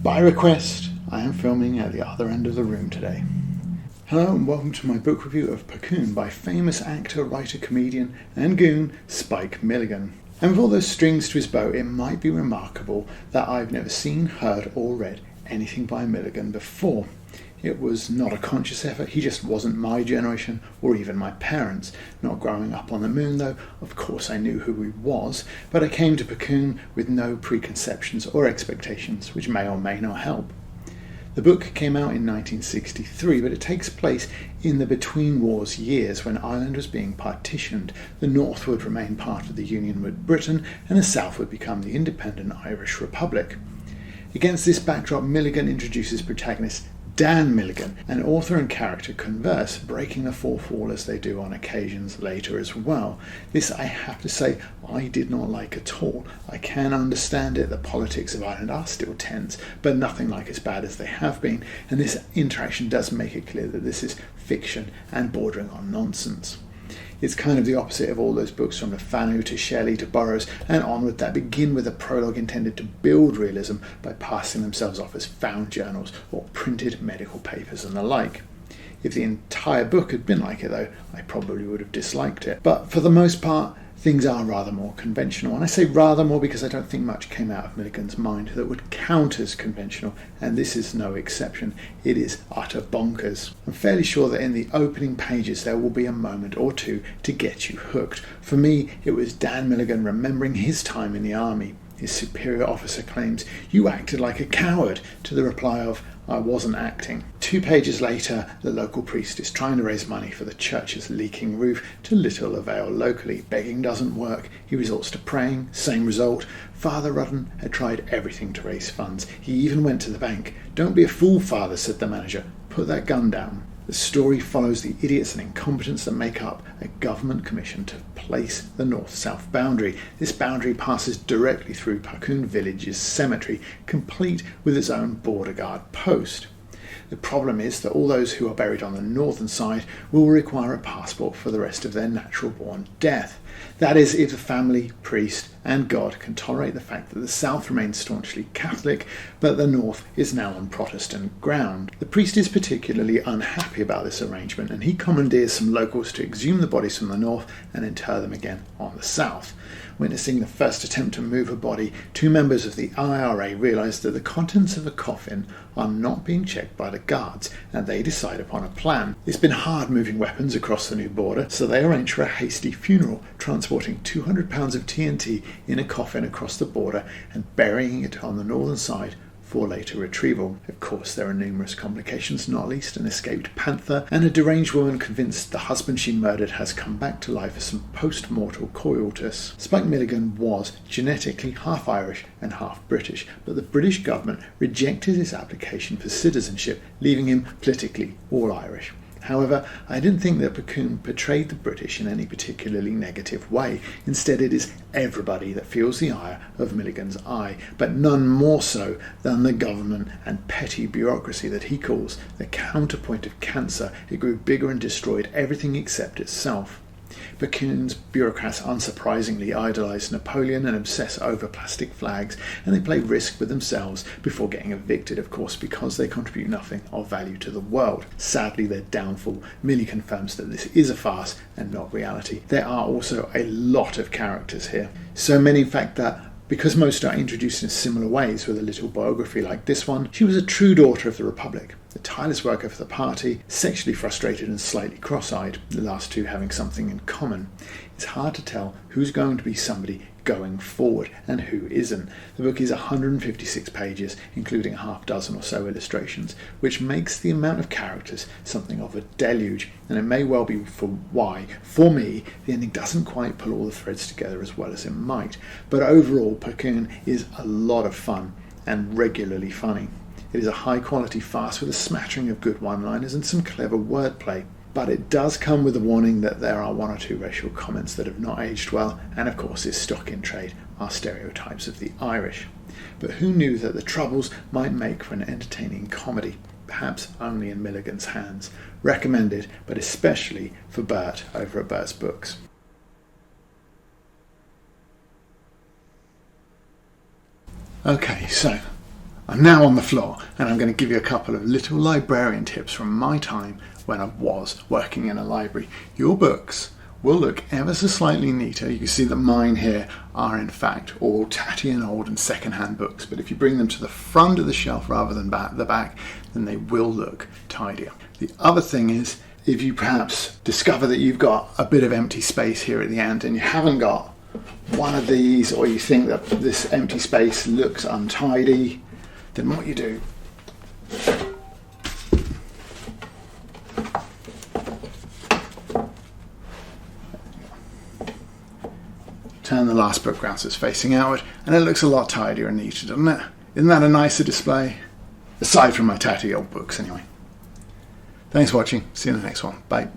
By request, I am filming at the other end of the room today. Hello and welcome to my book review of Puckoon by famous actor, writer, comedian and goon Spike Milligan. And with all those strings to his bow, it might be remarkable that I've never seen, heard or read anything by Milligan before. It was not a conscious effort, he just wasn't my generation or even my parents. Not growing up on the moon though, of course I knew who he was, but I came to Puckoon with no preconceptions or expectations, which may or may not help. The book came out in 1963, but it takes place in the between wars years when Ireland was being partitioned. The North would remain part of the Union with Britain and the South would become the independent Irish Republic. Against this backdrop, Milligan introduces protagonist Dan Milligan, and author and character converse, breaking the fourth wall as they do on occasions later as well. This, I have to say, I did not like at all. I can understand it, the politics of Ireland are still tense, but nothing like as bad as they have been, and this interaction does make it clear that this is fiction and bordering on nonsense. It's kind of the opposite of all those books from Lefanu to Shelley to Burroughs and onward that begin with a prologue intended to build realism by passing themselves off as found journals or printed medical papers and the like. If the entire book had been like it though, I probably would have disliked it. But for the most part, things are rather more conventional, and I say rather more because I don't think much came out of Milligan's mind that would count as conventional, and this is no exception. It is utter bonkers. I'm fairly sure that in the opening pages there will be a moment or two to get you hooked. For me, it was Dan Milligan remembering his time in the army. His superior officer claims, "You acted like a coward," to the reply of, "I wasn't acting." 2 pages later, the local priest is trying to raise money for the church's leaking roof to little avail locally. Begging doesn't work. He resorts to praying. Same result. Father Rudden had tried everything to raise funds. He even went to the bank. "Don't be a fool, Father," said the manager. "Put that gun down." The story follows the idiots and incompetents that make up a government commission to place the north-south boundary. This boundary passes directly through Puckoon village's cemetery, complete with its own border guard post. The problem is that all those who are buried on the northern side will require a passport for the rest of their natural-born death. That is, if the family, priest and God can tolerate the fact that the south remains staunchly Catholic, but the north is now on Protestant ground. The priest is particularly unhappy about this arrangement, and he commandeers some locals to exhume the bodies from the north and inter them again on the south. Witnessing the first attempt to move a body, 2 members of the IRA realise that the contents of a coffin are not being checked by the guards, and they decide upon a plan. It's been hard moving weapons across the new border, so they arrange for a hasty funeral, transporting 200 pounds of TNT in a coffin across the border and burying it on the northern side for later retrieval. Of course, there are numerous complications, not least an escaped panther and a deranged woman convinced the husband she murdered has come back to life as some post-mortal coitus. Spike Milligan was genetically half Irish and half British, but the British government rejected his application for citizenship, leaving him politically all Irish. However, I didn't think that Puckoon portrayed the British in any particularly negative way. Instead, it is everybody that feels the ire of Milligan's eye, but none more so than the government and petty bureaucracy that he calls the counterpoint of cancer. It grew bigger and destroyed everything except itself. Puckoon's bureaucrats unsurprisingly idolise Napoleon and obsess over plastic flags, and they play Risk with themselves before getting evicted, of course, because they contribute nothing of value to the world. Sadly, their downfall merely confirms that this is a farce and not reality. There are also a lot of characters here. So many, in fact, that because most are introduced in similar ways with a little biography like this one, she was a true daughter of the Republic, a tireless worker for the party, sexually frustrated and slightly cross-eyed, the last two having something in common. It's hard to tell who's going to be somebody going forward and who isn't. The book is 156 pages, including a half dozen or so illustrations, which makes the amount of characters something of a deluge, and it may well be why, for me, the ending doesn't quite pull all the threads together as well as it might. But overall, Puckoon is a lot of fun and regularly funny. It is a high-quality farce with a smattering of good one-liners and some clever wordplay. But it does come with a warning that there are 1 or 2 racial comments that have not aged well, and of course is stock in trade are stereotypes of the Irish. But who knew that the Troubles might make for an entertaining comedy, perhaps only in Milligan's hands. Recommended, but especially for Bert over at Bert's Books. Okay, so I'm now on the floor, and I'm going to give you a couple of little librarian tips from my time when I was working in a library. Your books will look ever so slightly neater. You can see that mine here are in fact all tatty and old and second-hand books, but if you bring them to the front of the shelf rather than the back, then they will look tidier. The other thing is, if you perhaps discover that you've got a bit of empty space here at the end and you haven't got one of these, or you think that this empty space looks untidy, then what you do turn the last book round so it's facing outward, and it looks a lot tidier and neater, doesn't it? Isn't that a nicer display? Aside from my tatty old books, anyway. Thanks for watching. See you in the next one. Bye.